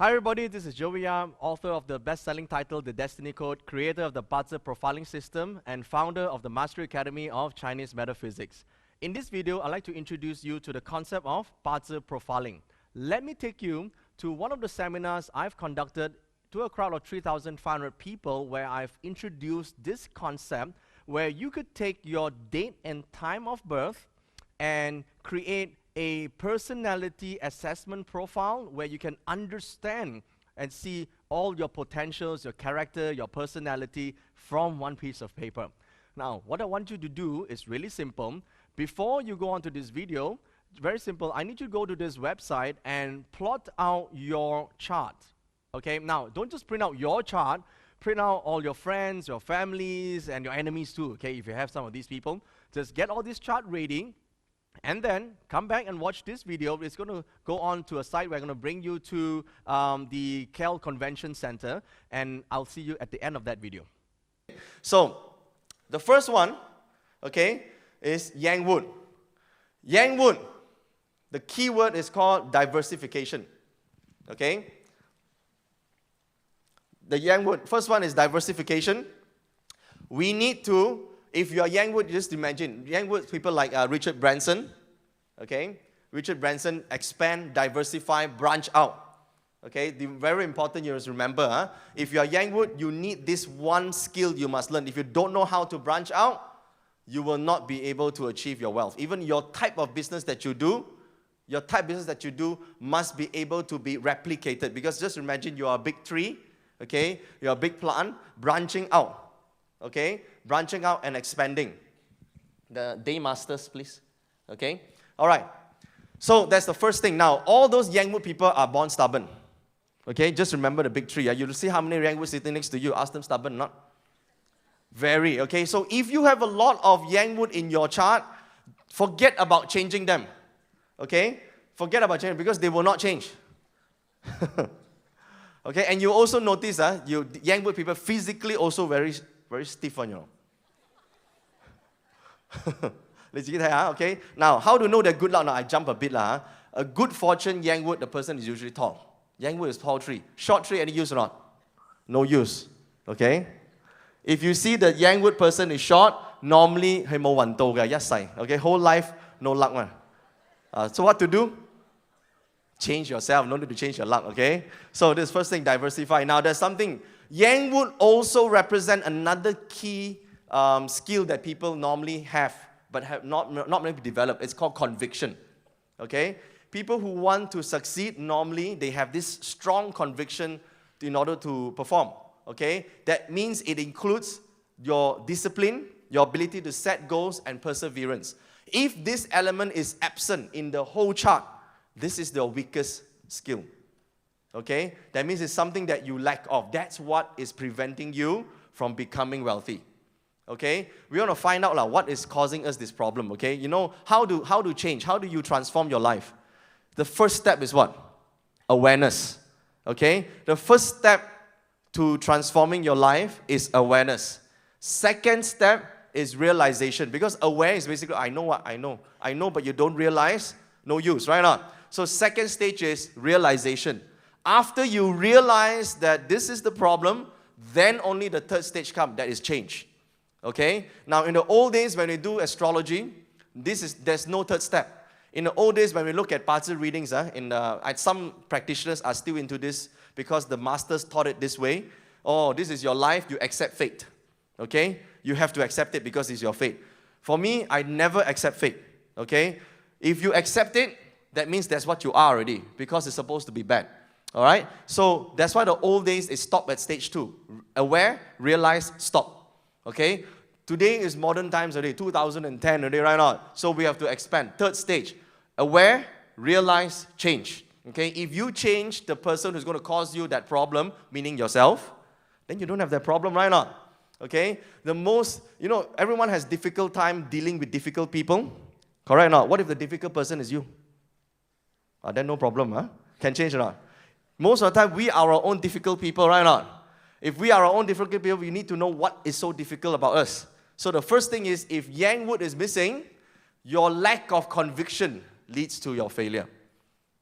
Hi everybody, this is Joey Yam, author of the best-selling title, The Destiny Code, creator of the BaZi Profiling System, and founder of the Mastery Academy of Chinese Metaphysics. In this video, I'd like to introduce you to the concept of BaZi Profiling. Let me take you to one of the seminars I've conducted to a crowd of 3,500 people where I've introduced this concept where you could take your date and time of birth and create a personality assessment profile where you can understand and see all your potentials, your character, your personality from one piece of paper. Now, what I want you to do is really simple. Before you go on to this video, very simple, I need you to go to this website and plot out your chart. Okay, now, don't just print out your chart, print out all your friends, your families, and your enemies too, okay, if you have some of these people. Just get all this chart ready, and then come back and watch this video. It's going to go on to a site where I'm going to bring you to the KL Convention Center, and I'll see you at the end of that video. So, the first one, okay, is Yang Wood. Yang Wood, the key word is called diversification, okay? The Yang Wood, first one is diversification. We need to, if you are Yang Wood, just imagine, Yang Wood, people like Richard Branson, okay? Richard Branson, expand, diversify, branch out, okay? The very important you must remember, if you are Yang Wood, you need this one skill you must learn. If you don't know how to branch out, you will not be able to achieve your wealth. Even your type of business that you do, must be able to be replicated. Because just imagine you are a big tree, okay? You are a big plant, branching out, okay? Branching out and expanding. The day masters, please. Okay? All right. So that's the first thing. Now, all those Yang Wood people are born stubborn. Okay? Just remember the big tree. You see how many Yang Wood sitting next to you. Ask them stubborn or not. Very. Okay? So if you have a lot of Yang Wood in your chart, forget about changing them. Okay? Forget about changing because they will not change. Okay? And you also notice you Yang Wood people physically also very stiff on you. Okay? Now, how to know they're good luck? Now, I jump a bit. A good fortune, Yang Wood, the person is usually tall. Yang Wood is tall tree. Short tree, any use or not? No use. Okay? If you see the Yang Wood person is short, normally, okay? Whole life, no luck. So what to do? Change yourself. No need to change your luck, okay? So this first thing, diversify. Now, there's something. Yang Wood also represent another key skill that people normally have, but have not many people develop. It's called conviction. Okay? People who want to succeed, normally they have this strong conviction in order to perform. Okay? That means it includes your discipline, your ability to set goals, and perseverance. If this element is absent in the whole chart, this is the weakest skill. Okay? That means it's something that you lack of. That's what is preventing you from becoming wealthy. Okay? We want to find out what is causing us this problem. Okay? You know, how to change? How do you transform your life? The first step is what? Awareness. Okay? The first step to transforming your life is awareness. Second step is realization. Because aware is basically, I know what I know. I know, but you don't realize, no use, right or not? So second stage is realization. After you realize that this is the problem, then only the third stage comes, that is change. Okay? Now, in the old days, when we do astrology, there's no third step. In the old days, when we look at BaZi readings, some practitioners are still into this because the masters taught it this way. Oh, this is your life, you accept fate. Okay? You have to accept it because it's your fate. For me, I never accept fate. Okay? If you accept it, that means that's what you are already because it's supposed to be bad. All right? So that's why the old days is stop at stage 2. Aware, realize, stop. Okay? Today is modern times already, 2010 already, right now. So we have to expand. Third stage, aware, realize, change. Okay? If you change the person who's going to cause you that problem, meaning yourself, then you don't have that problem, right now. Okay? Everyone has difficult time dealing with difficult people. Correct or not? What if the difficult person is you? Then no problem, Can change or not? Most of the time, we are our own difficult people, right or not? If we are our own difficult people, we need to know what is so difficult about us. So the first thing is, if Yang Wood is missing, your lack of conviction leads to your failure.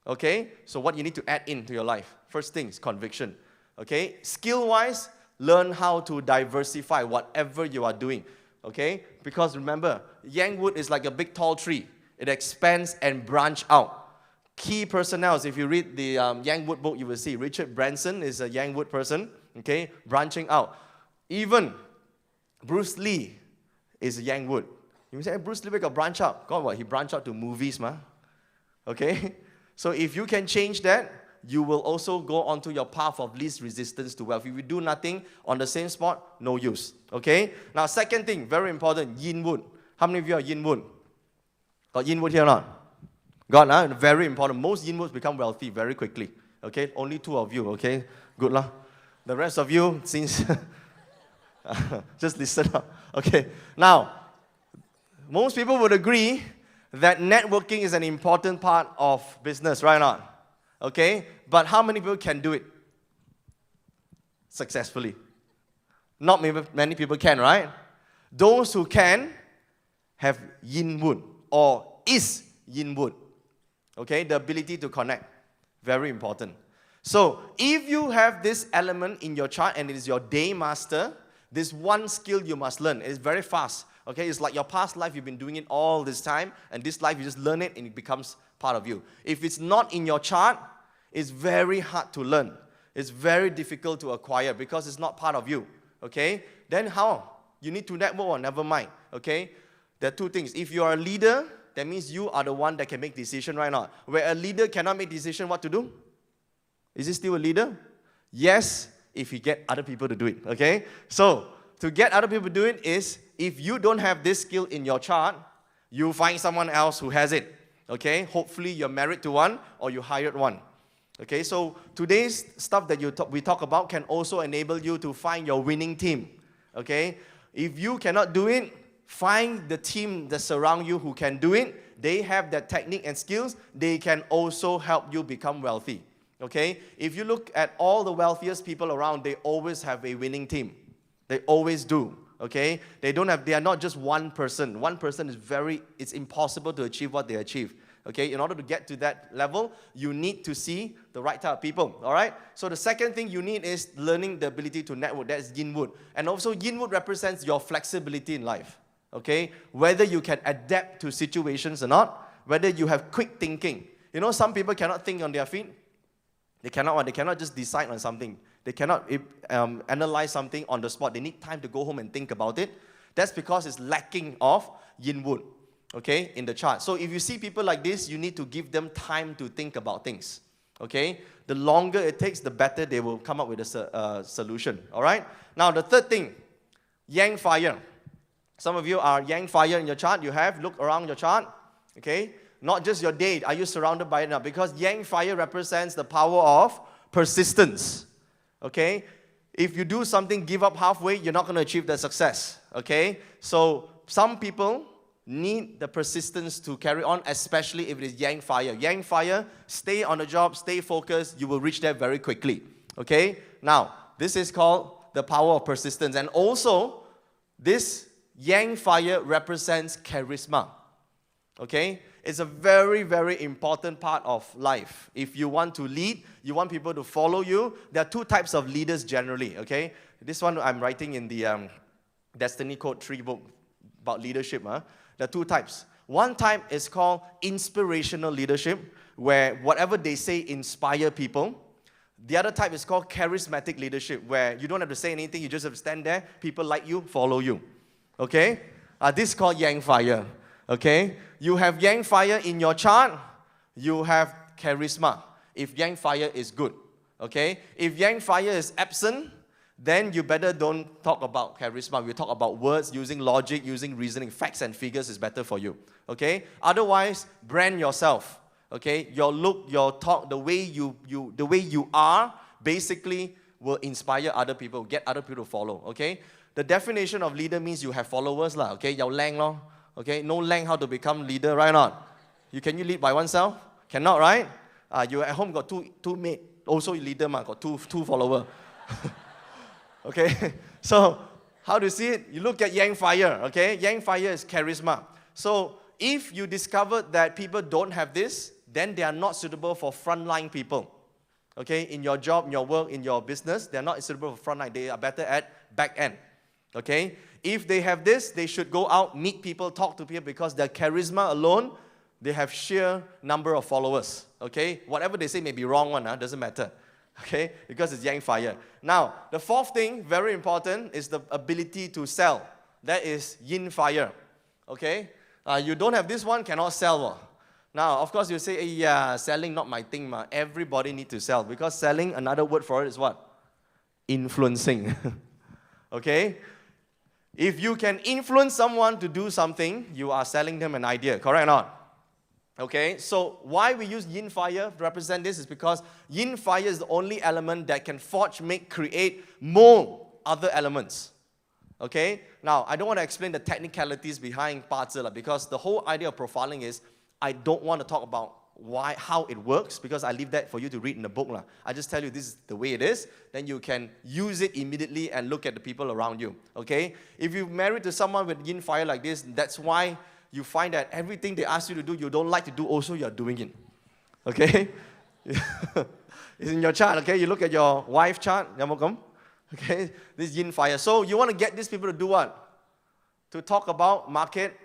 Okay? So what you need to add into your life? First thing is conviction. Okay? Skill-wise, learn how to diversify whatever you are doing. Okay? Because remember, yang wood is like a big tall tree. It expands and branch out. Key personnel, if you read the yang wood book, you will see Richard Branson is a yang wood person. Okay? Branching out. Even Bruce Lee is a yang wood. You say, hey, Bruce Lee got branch out. God, what? He branched out to movies, ma. Okay? So if you can change that, you will also go onto your path of least resistance to wealth. If you do nothing on the same spot, no use. Okay? Now, second thing, very important, yin wood. How many of you are yin wood? Got yin wood here or not? Got, huh? Very important. Most yin woods become wealthy very quickly. Okay? Only 2 of you, okay? Good lah. The rest of you, since just listen up. Okay. Now, most people would agree that networking is an important part of business, right or not? Okay? But how many people can do it successfully? Not many people can, right? Those who can have yin wood or is yin wood. Okay? The ability to connect. Very important. So, if you have this element in your chart and it is your day master, this one skill you must learn. It's very fast. Okay? It's like your past life, you've been doing it all this time, and this life, you just learn it and it becomes part of you. If it's not in your chart, it's very hard to learn. It's very difficult to acquire because it's not part of you. Okay? Then how? You need to network or never mind. Okay? There are 2 things. If you are a leader, that means you are the one that can make decision, right now. Where a leader cannot make decision, what to do? Is he still a leader? Yes, if he get other people to do it. Okay? So, to get other people to do it is, if you don't have this skill in your chart, you find someone else who has it. Okay? Hopefully, you're married to one or you hired one. Okay? So, today's stuff that we talk about can also enable you to find your winning team. Okay? If you cannot do it, find the team that surround you who can do it. They have that technique and skills. They can also help you become wealthy. Okay? If you look at all the wealthiest people around, they always have a winning team. They always do. Okay? They are not just one person. One person it's impossible to achieve what they achieve. Okay? In order to get to that level, you need to see the right type of people. Alright? So the second thing you need is learning the ability to network. That's yin wood. And also yin wood represents your flexibility in life. Okay? Whether you can adapt to situations or not, whether you have quick thinking. You know, some people cannot think on their feet. They cannot just decide on something. They cannot analyze something on the spot. They need time to go home and think about it. That's because it's lacking of yin wood, okay, in the chart. So if you see people like this, you need to give them time to think about things, okay? The longer it takes, the better they will come up with a solution, all right? Now, the third thing, yang fire. Some of you are yang fire in your chart. Look around your chart, okay? Not just your day. Are you surrounded by it now? Because yang fire represents the power of persistence. Okay? If you do something, give up halfway, you're not going to achieve the success. Okay? So, some people need the persistence to carry on, especially if it is yang fire. Yang fire, stay on the job, stay focused, you will reach there very quickly. Okay? Now, this is called the power of persistence. And also, this yang fire represents charisma. Okay? It's a very, very important part of life. If you want to lead, you want people to follow you. There are 2 types of leaders generally, okay? This one I'm writing in the Destiny Code 3 book about leadership. There are 2 types. One type is called inspirational leadership, where whatever they say inspire people. The other type is called charismatic leadership, where you don't have to say anything, you just have to stand there, people like you, follow you. Okay? This is called yang fire. Okay? You have yang fire in your chart, you have charisma. If yang fire is good. Okay? If yang fire is absent, then you better don't talk about charisma. We talk about words, using logic, using reasoning. Facts and figures is better for you. Okay? Otherwise, brand yourself. Okay? Your look, your talk, the way you are, basically will inspire other people, get other people to follow. Okay? The definition of leader means you have followers lah. Okay? Yao lang lor. Okay, no lang how to become leader, right or not? Can you lead by oneself? Cannot, right? You at home got two mate, also leader, got two follower. Okay, so how to see it? You look at yang fire, okay? Yang fire is charisma. So if you discover that people don't have this, then they are not suitable for frontline people. Okay, in your job, in your work, in your business, they're not suitable for front line. They are better at back end. Okay, if they have this, they should go out, meet people, talk to people, because their charisma alone, they have sheer number of followers. Okay, whatever they say may be wrong one, doesn't matter. Okay, because it's yang fire. Now, the fourth thing, very important, is the ability to sell. That is yin fire. Okay, you don't have this one, cannot sell. Now, of course, you say, hey, yeah, selling not my thing. Everybody need to sell, because selling, another word for it is what? Influencing. Okay? If you can influence someone to do something, you are selling them an idea, correct or not? Okay, so why we use yin fire to represent this is because yin fire is the only element that can forge, make, create, mold other elements. Okay, now I don't want to explain the technicalities behind BaZi, because the whole idea of profiling is I don't want to talk about how it works, because I leave that for you to read in the book. I just tell you this is the way it is, then you can use it immediately and look at the people around you. Okay, if you're married to someone with yin fire like this, that's why you find that everything they ask you to do, you don't like to do, also you're doing it. Okay? It's in your chart, okay? You look at your wife chart, okay? This yin fire. So you want to get these people to do what? To talk about market,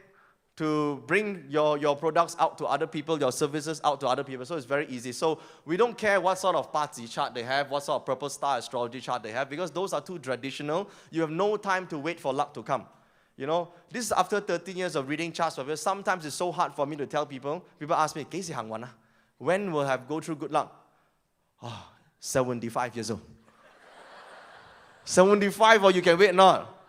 to bring your products out to other people, your services out to other people. So it's very easy. So we don't care what sort of BaZi chart they have, what sort of purple star astrology chart they have, because those are too traditional. You have no time to wait for luck to come. You know, this is after 13 years of reading charts. Sometimes it's so hard for me to tell people. People ask me, when will I go through good luck? 75 years old. 75, or you can wait not.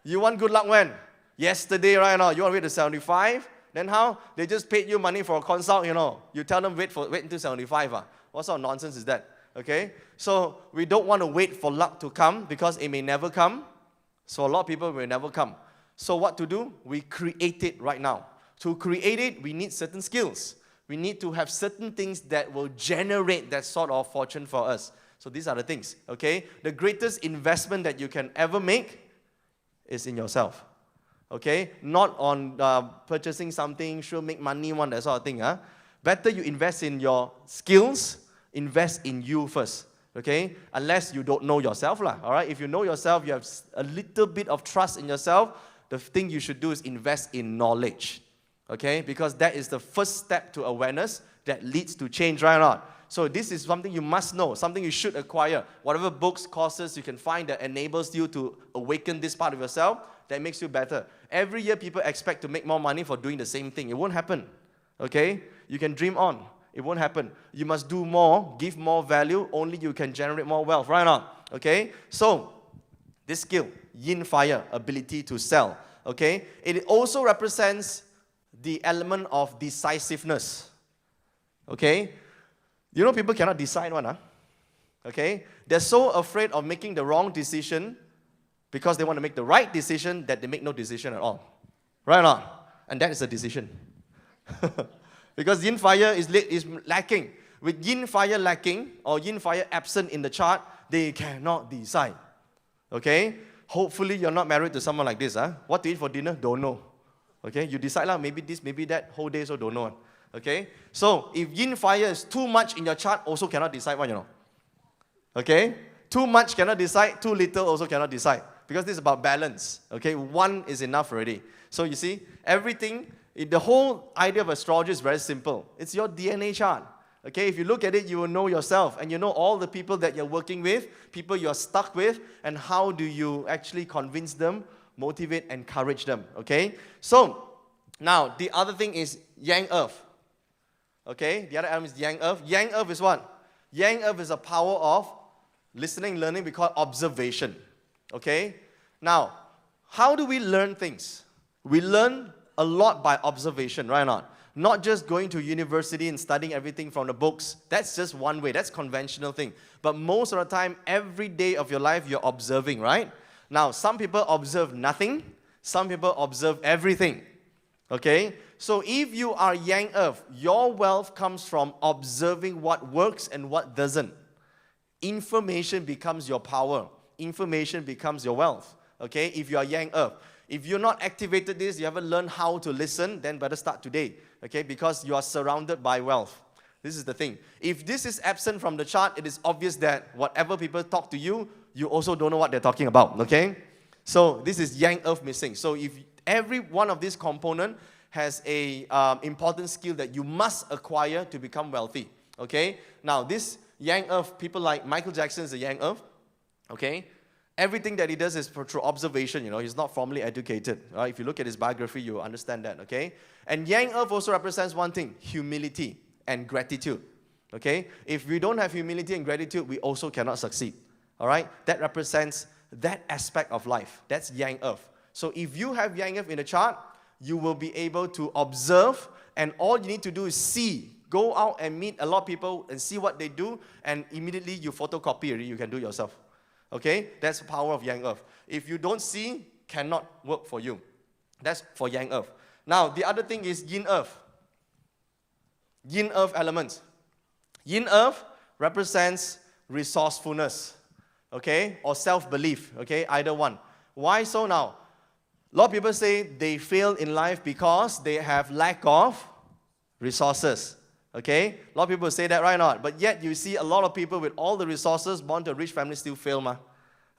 You want good luck when? Yesterday, right now. You want to wait to 75? Then how? They just paid you money for a consult, You tell them wait until 75. What sort of nonsense is that? Okay? So we don't want to wait for luck to come, because it may never come. So a lot of people will never come. So what to do? We create it right now. To create it, we need certain skills. We need to have certain things that will generate that sort of fortune for us. So these are the things, okay? The greatest investment that you can ever make is in yourself, okay? Not on purchasing something, sure make money, that sort of thing. Better you invest in your skills, invest in you first, okay? Unless you don't know yourself, all right? If you know yourself, you have a little bit of trust in yourself, the thing you should do is invest in knowledge, okay? Because that is the first step to awareness that leads to change, right or not? So this is something you must know, something you should acquire. Whatever books, courses you can find that enables you to awaken this part of yourself, that makes you better. Every year people expect to make more money for doing the same thing. It won't happen, okay? You can dream on. It won't happen. You must do more, give more value, only you can generate more wealth, right or not? Okay? So, this skill, yin fire, ability to sell, okay? It also represents the element of decisiveness, okay? You know people cannot decide one, okay? They're so afraid of making the wrong decision because they want to make the right decision that they make no decision at all, right or not? And that is a decision. Because yin fire is lacking. With yin fire lacking or yin fire absent in the chart, they cannot decide. Okay? Hopefully you're not married to someone like this. What to eat for dinner? Don't know. Okay? You decide, maybe this, maybe that, whole day, so don't know. Okay? So, if yin fire is too much in your chart, also cannot decide one, Okay? Too much cannot decide, too little also cannot decide. Because this is about balance. Okay? One is enough already. So, you see, everything, the whole idea of astrology is very simple. It's your DNA chart. Okay, if you look at it, you will know yourself, and you know all the people that you're working with, people you're stuck with, and how do you actually convince them, motivate, encourage them. Okay, so now the other thing is Yang Earth. Okay, the other element is Yang Earth. Yang Earth is what? Yang Earth is a power of listening, learning. We call it observation. Okay, now how do we learn things? We learn a lot by observation, right or not? Not just going to university and studying everything from the books. That's just one way. That's conventional thing. But most of the time, every day of your life, you're observing, right? Now, some people observe nothing. Some people observe everything. Okay? So if you are Yang Earth, your wealth comes from observing what works and what doesn't. Information becomes your power. Information becomes your wealth. Okay? If you are Yang Earth. If you're not activated this, you haven't learned how to listen, then better start today. Okay, because you are surrounded by wealth. This is the thing. If this is absent from the chart, it is obvious that whatever people talk to you, you also don't know what they're talking about, okay? So this is yang earth missing. So if every one of these components has a important skill that you must acquire to become wealthy, okay? Now this yang earth, people like Michael Jackson is a yang earth, okay? Everything that he does is through observation, he's not formally educated. Right? If you look at his biography, you understand that, okay? And yang earth also represents one thing, humility and gratitude, okay? If we don't have humility and gratitude, we also cannot succeed, all right? That represents that aspect of life. That's yang earth. So if you have yang earth in the chart, you will be able to observe, and all you need to do is see. Go out and meet a lot of people and see what they do, and immediately you photocopy it. You can do it yourself. Okay? That's the power of yang earth. If you don't see, cannot work for you. That's for yang earth. Now, the other thing is yin earth. Yin earth elements. Yin earth represents resourcefulness, okay, or self-belief, okay, either one. Why so now? A lot of people say they fail in life because they have lack of resources, okay? A lot of people say that, right or not? But yet you see a lot of people with all the resources born to a rich family still fail,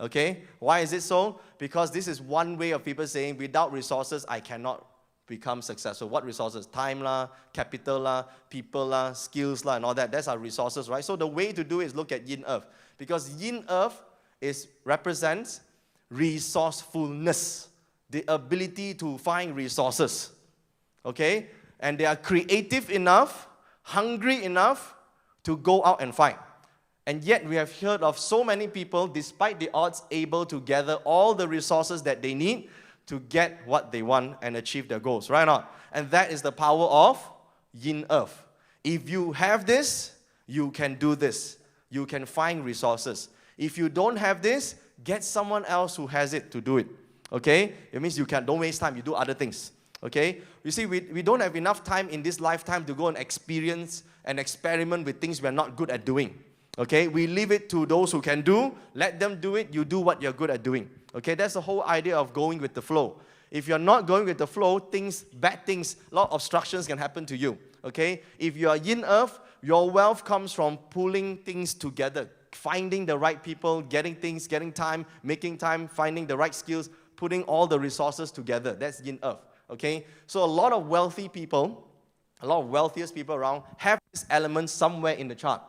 okay? Why is it so? Because this is one way of people saying, without resources, I cannot become successful. What resources? Time lah, capital lah, people lah, skills lah, and all that. That's our resources, right? So the way to do it is look at yin earth, because yin earth represents resourcefulness, the ability to find resources, okay? And they are creative enough, hungry enough to go out and find. And yet we have heard of so many people, despite the odds, able to gather all the resources that they need to get what they want and achieve their goals, right or not? And that is the power of yin earth. If you have this, you can do this. You can find resources. If you don't have this, get someone else who has it to do it. Okay? It means you don't waste time, you do other things. Okay? You see, we don't have enough time in this lifetime to go and experience and experiment with things we're not good at doing. Okay? We leave it to those who can do, let them do it, you do what you're good at doing. Okay? That's the whole idea of going with the flow. If you're not going with the flow, bad things, a lot of obstructions can happen to you. Okay? If you are yin earth, your wealth comes from pulling things together, finding the right people, getting time, making time, finding the right skills, putting all the resources together. That's yin earth. Okay? So a lot of wealthy people, a lot of wealthiest people around have this element somewhere in the chart.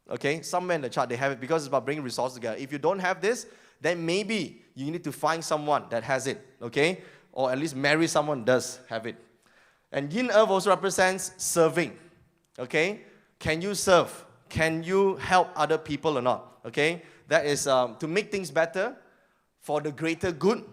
Okay? Somewhere in the chart they have it, because it's about bringing resources together. If you don't have this, then maybe you need to find someone that has it. Okay? Or at least marry someone who does have it. And yin earth also represents serving. Okay? Can you serve? Can you help other people or not? Okay? That is to make things better for the greater good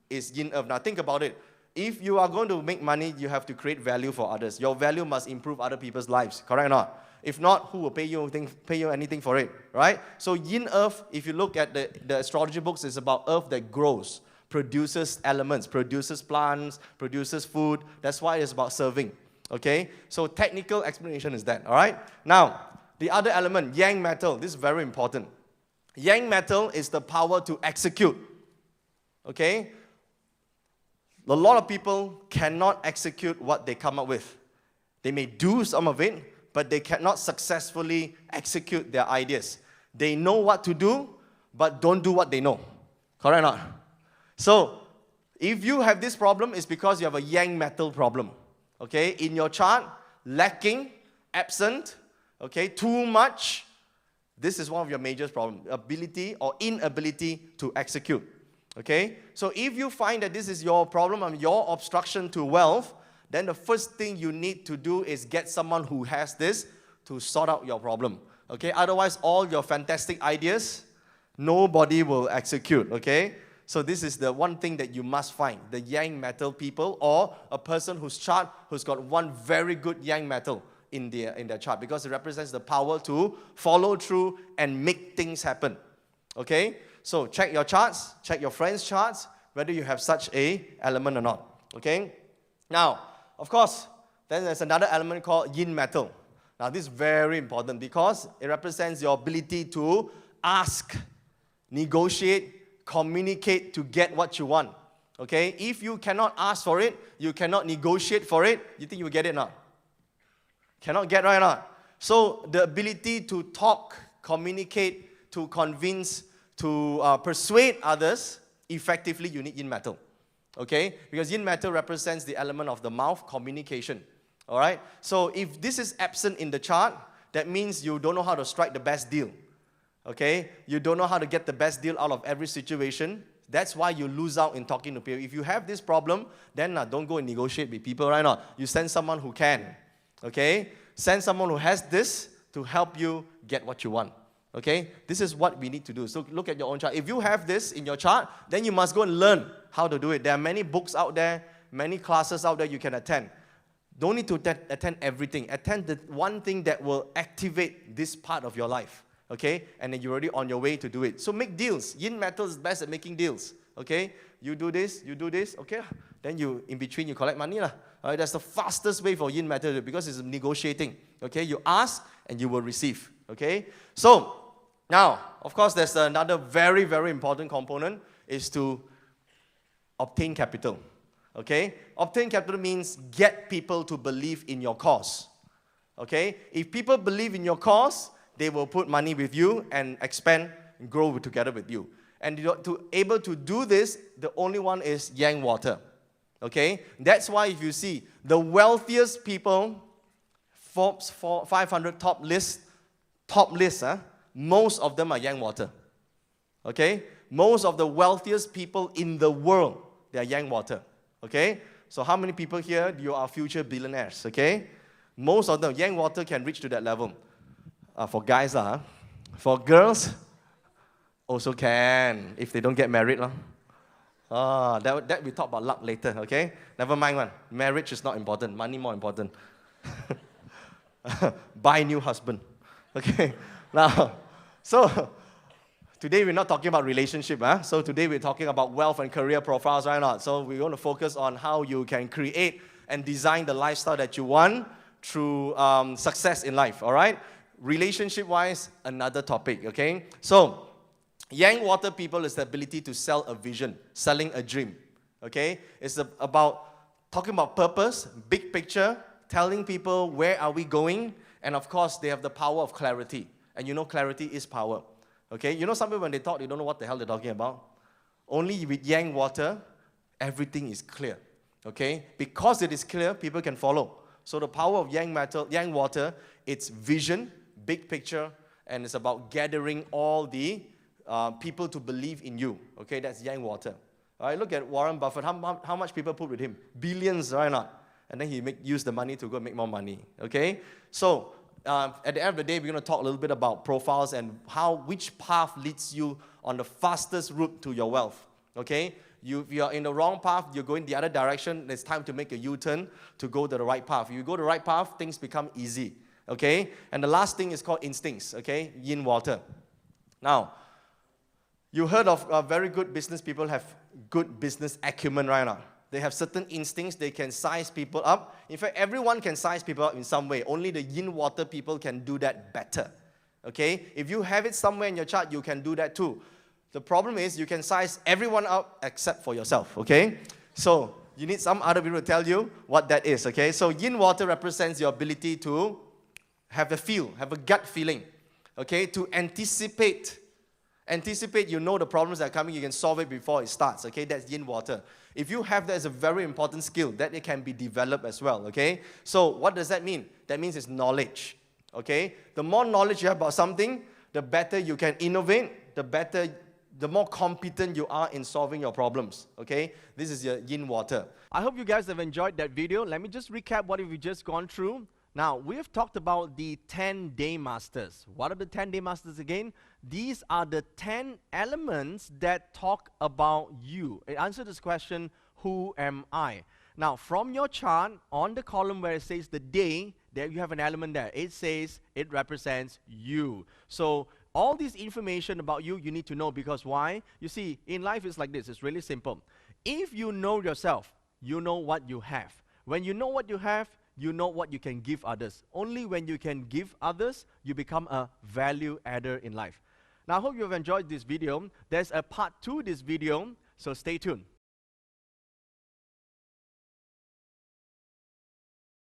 is yin earth. Now think about it. If you are going to make money, you have to create value for others. Your value must improve other people's lives. Correct or not? If not, who will pay you anything for it? Right? So yin earth, if you look at the astrology books, is about earth that grows, produces elements, produces plants, produces food. That's why it's about serving. Okay? So technical explanation is that. All right? Now, the other element, yang metal. This is very important. Yang metal is the power to execute. Okay? A lot of people cannot execute what they come up with. They may do some of it, but they cannot successfully execute their ideas. They know what to do, but don't do what they know. Correct or not? So, if you have this problem, it's because you have a yang metal problem. Okay? In your chart, lacking, absent, okay, too much. This is one of your major problems. Ability or inability to execute. Okay? So if you find that this is your problem and your obstruction to wealth, then the first thing you need to do is get someone who has this to sort out your problem. Okay? Otherwise, all your fantastic ideas, nobody will execute. Okay? So this is the one thing that you must find. The yang metal people, or a person whose chart who's got one very good yang metal in their chart, because it represents the power to follow through and make things happen. Okay? So check your charts, check your friends' charts, whether you have such a element or not. Okay? Now, of course, then there's another element called yin metal. Now, this is very important because it represents your ability to ask, negotiate, communicate to get what you want. Okay? If you cannot ask for it, you cannot negotiate for it, you think you will get it or not? Cannot get, right or not? So the ability to talk, communicate, to convince, to persuade others, effectively you need yin metal. Okay? Because yin metal represents the element of the mouth, communication. All right? So if this is absent in the chart, that means you don't know how to strike the best deal. Okay? You don't know how to get the best deal out of every situation. That's why you lose out in talking to people. If you have this problem, then don't go and negotiate with people, right now. You send someone who can. Okay? Send someone who has this to help you get what you want. Okay? This is what we need to do. So look at your own chart. If you have this in your chart, then you must go and learn how to do it. There are many books out there, many classes out there you can attend. Don't need to attend everything. Attend the one thing that will activate this part of your life. Okay? And then you're already on your way to do it. So make deals. Yin metal is best at making deals. Okay? You do this, okay? Then you, in between, you collect money. Alright, that's the fastest way for yin metal because it's negotiating. Okay? You ask and you will receive. Okay? So, now, of course, there's another very, very important component is to obtain capital. Okay? Obtain capital means get people to believe in your cause. Okay? If people believe in your cause, they will put money with you and expand and grow together with you. And to able to do this, the only one is yang water. Okay? That's why if you see the wealthiest people, Forbes 500 top list, most of them are yang water. Okay? Most of the wealthiest people in the world, they are yang water. Okay? So how many people here, you are future billionaires? Okay? Most of them, yang water can reach to that level. For guys, for girls, also can, if they don't get married. That we talk about luck later, okay? Never mind one. Marriage is not important. Money more important. Buy new husband. Okay? Now, so today we're not talking about relationship. So today we're talking about wealth and career profiles, right now. So we're going to focus on how you can create and design the lifestyle that you want through success in life, all right? Relationship-wise, another topic, okay? So, yang water people is the ability to sell a vision, selling a dream, okay? It's about talking about purpose, big picture, telling people where are we going, and of course, they have the power of clarity. And you know clarity is power, okay? You know some people when they talk, they don't know what the hell they're talking about. Only with yang water, everything is clear, okay? Because it is clear, people can follow. So the power of yang water, it's vision, big picture, and it's about gathering all the people to believe in you. Okay, that's yang water. All right, look at Warren Buffett. How much people put with him? Billions, right now. And then he use the money to go make more money. Okay, so at the end of the day, we're going to talk a little bit about profiles and which path leads you on the fastest route to your wealth. Okay, if you are in the wrong path, you're going the other direction. It's time to make a U-turn to go to the right path. If you go the right path, things become easy. Okay? And the last thing is called instincts, okay? Yin water. Now, you heard of very good business people have good business acumen right now. They have certain instincts. They can size people up. In fact, everyone can size people up in some way. Only the yin water people can do that better. Okay? If you have it somewhere in your chart, you can do that too. The problem is you can size everyone up except for yourself. Okay? So, you need some other people to tell you what that is. Okay? So, yin water represents your ability to have a feel, have a gut feeling, okay, to anticipate. Anticipate, you know the problems that are coming, you can solve it before it starts, okay, that's yin water. If you have that as a very important skill, that it can be developed as well, okay. So what does that mean? That means it's knowledge, okay. The more knowledge you have about something, the better you can innovate, the more competent you are in solving your problems, okay. This is your yin water. I hope you guys have enjoyed that video. Let me just recap what we've just gone through. Now, we have talked about the 10-day masters. What are the 10-day masters again? These are the 10 elements that talk about you. It answers this question, who am I? Now, from your chart, on the column where it says the day, there you have an element there. It says it represents you. So, all this information about you, you need to know because why? You see, in life it's like this. It's really simple. If you know yourself, you know what you have. When you know what you have, you know what you can give others. Only when you can give others, you become a value adder in life. Now, I hope you have enjoyed this video. There's a part 2 to this video, so stay tuned.